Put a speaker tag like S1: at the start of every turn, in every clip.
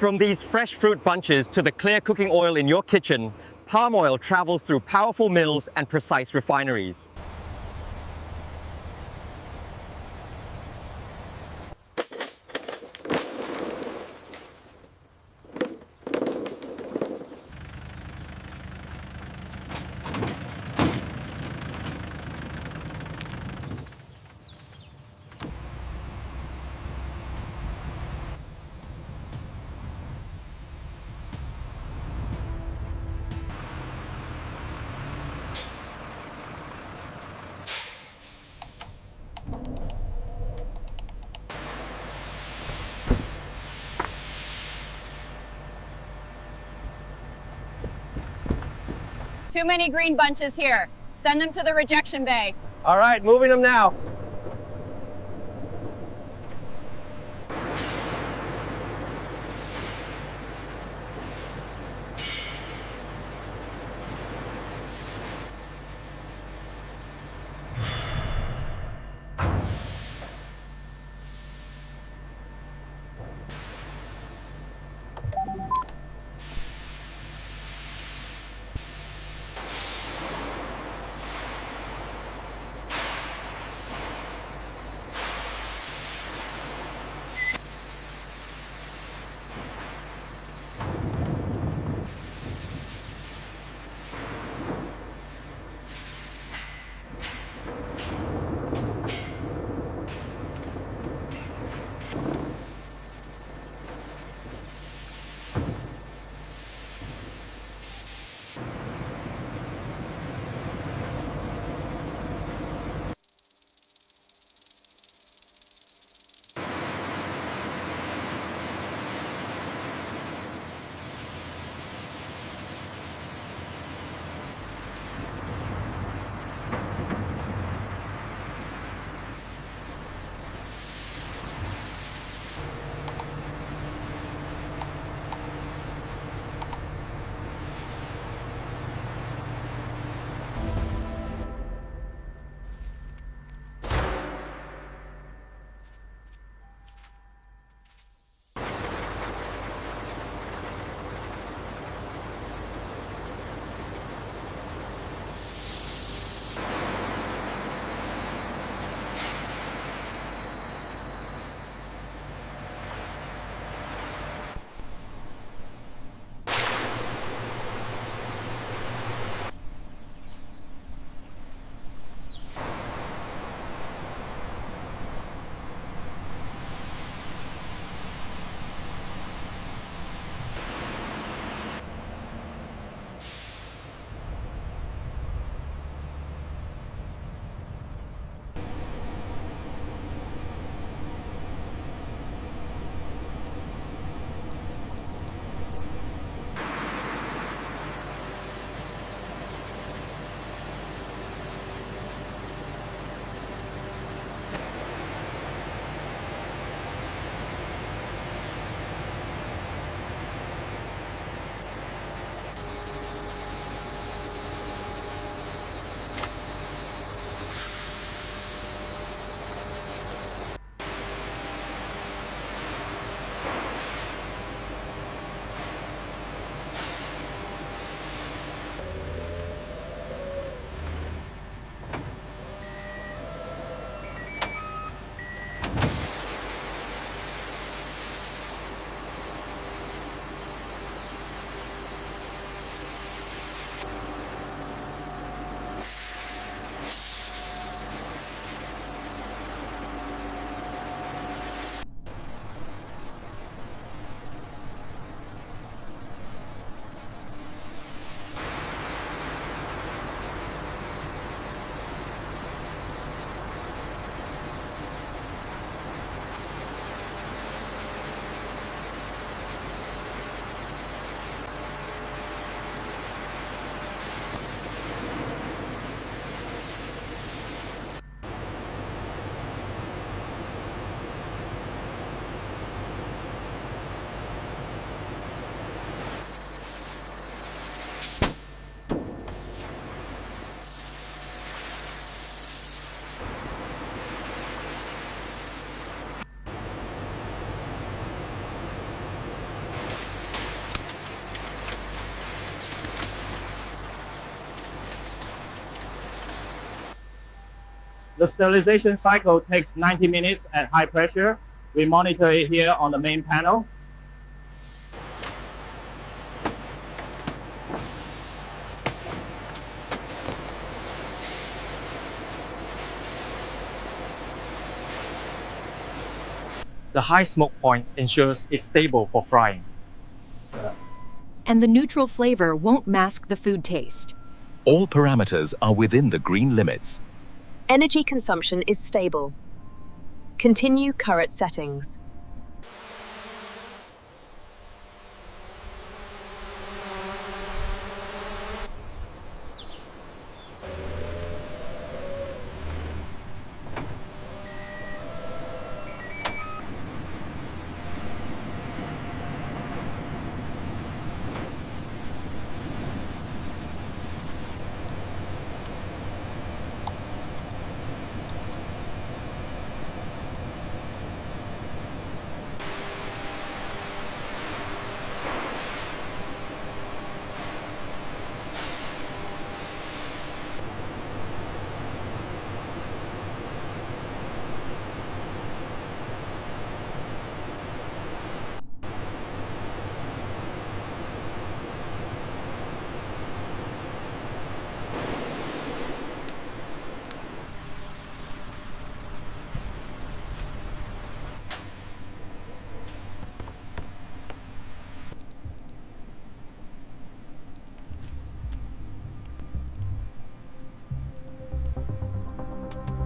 S1: From these fresh fruit bunches to the clear cooking oil in your kitchen, palm oil travels through powerful mills and precise refineries.
S2: Too many green bunches here. Send them to the rejection bay.
S1: All right, moving them now.
S3: The sterilization cycle takes 90 minutes at high pressure. We monitor it here on the main panel. The high smoke point ensures it's stable for frying.
S4: And the neutral flavor won't mask the food taste.
S5: All parameters are within the green limits.
S6: Energy consumption is stable. Continue current settings.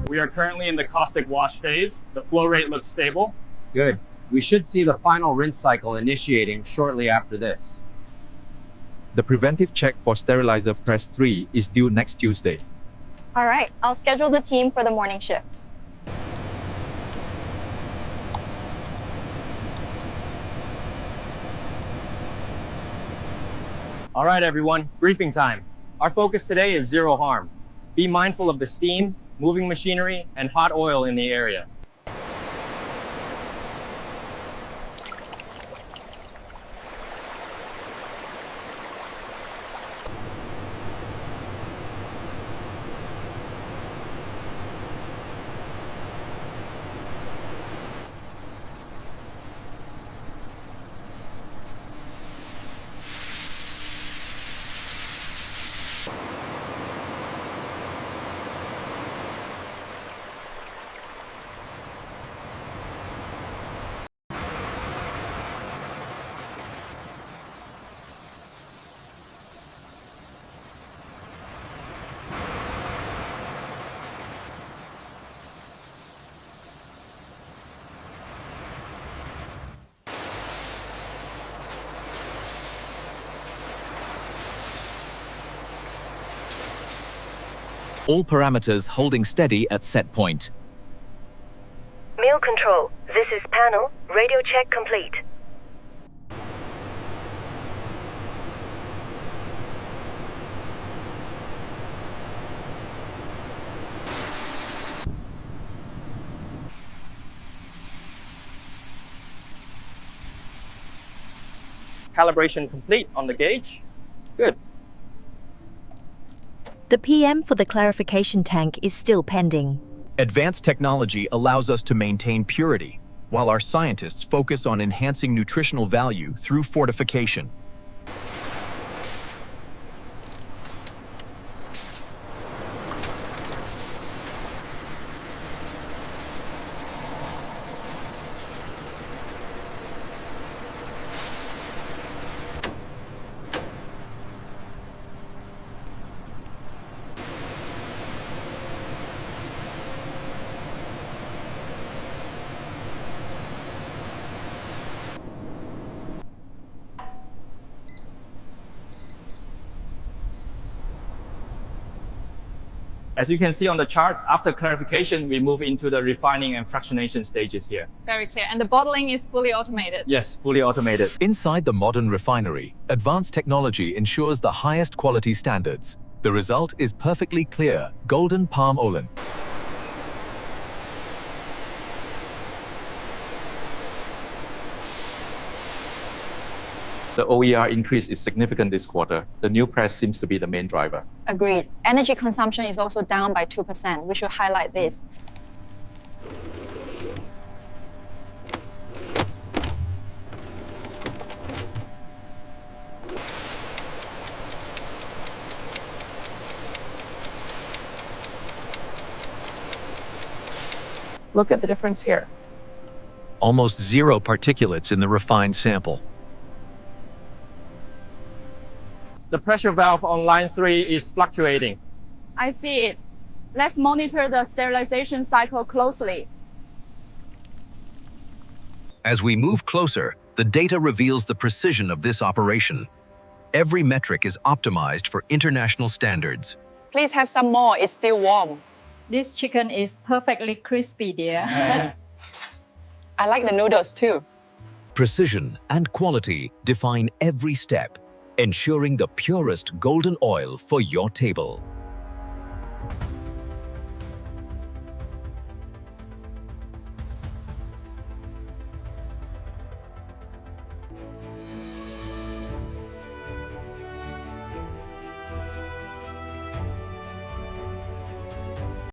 S3: We are currently in the caustic wash phase. The flow rate looks stable.
S7: Good. We should see the final rinse cycle initiating shortly after this.
S8: The preventive check for sterilizer press 3 is due next Tuesday.
S2: All right, I'll schedule the team for the morning shift.
S1: All right, everyone, briefing time. Our focus today is zero harm. Be mindful of the steam, moving machinery, and hot oil in the area.
S5: All parameters holding steady at set point.
S9: Mill control, this is panel. Radio check complete.
S1: Calibration complete on the gauge. Good.
S4: The PM for the clarification tank is still pending.
S5: Advanced technology allows us to maintain purity, while our scientists focus on enhancing nutritional value through fortification.
S3: As you can see on the chart, after clarification, we move into the refining and fractionation stages here.
S2: Very clear. And the bottling is fully automated.
S3: Yes, fully automated.
S5: Inside the modern refinery, advanced technology ensures the highest quality standards. The result is perfectly clear, golden palm oil.
S8: The OER increase is significant this quarter. The new press seems to be the main driver.
S2: Agreed. Energy consumption is also down by 2%. We should highlight this.
S10: Look at the difference here.
S11: Almost zero particulates in the refined sample.
S1: The pressure valve on line 3 is fluctuating.
S10: I see it. Let's monitor the sterilization cycle closely.
S11: As we move closer, the data reveals the precision of this operation. Every metric is optimized for international standards.
S2: Please have some more. It's still warm.
S12: This chicken is perfectly crispy, dear.
S2: I like the noodles too.
S11: Precision and quality define every step, ensuring the purest golden oil for your table.